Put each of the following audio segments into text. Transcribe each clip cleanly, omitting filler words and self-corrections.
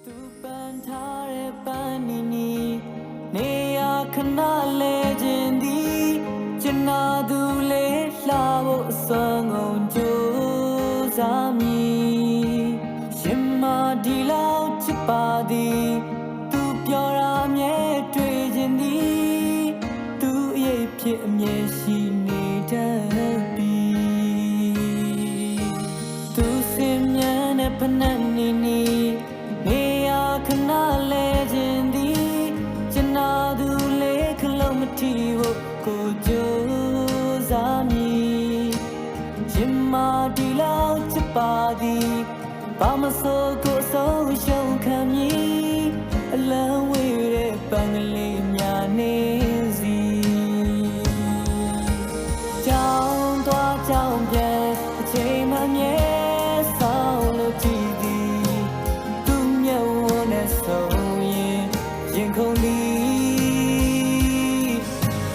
သူပန်ထားတဲ့ပန်းနီနီနေရခဏလဲခြင်းသည်ကျွန်တော်သူလေးလှဖို့အစွမ်းကုန်ကြိုးစားမည်ရှင်မဒီလောက်ချစ်ပါသည်သူပြောတာမြဲတွေ့ခြင်းသည်သူအရေးဖြစ်အမြဲရှိနေတတ်ပြီသူစင်မြန်တဲ့ဖနက်နီနီနေရခဏလဲခြင်းသည်ကျွန်တော်သူလေးခလုံးမထီဖို့ကိုကြိုးစားမည်ရင်မဒီလောက်ချစ်ပါသည်ဘာမဆိုကိုဆုံးရှုံးခံမည်အလံဝေးတဲ့ပန်းကလေးများနေစီကြောင်းသွားကြောင်းပြန်အချိန်မှမြဲဆောင်လို့ကြည့်သည်သူမျက်ဝန်းနဲ့ဆုံးရင်ခုန်သည်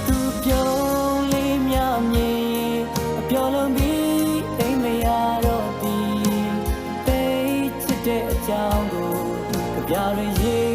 သူပြုံးလေးများမြင်အပျော်လုံးပြီးအိမ်မရတော့သည်တိတ်ချစ်တဲ့အကြောင်းကိုကြပြရရင်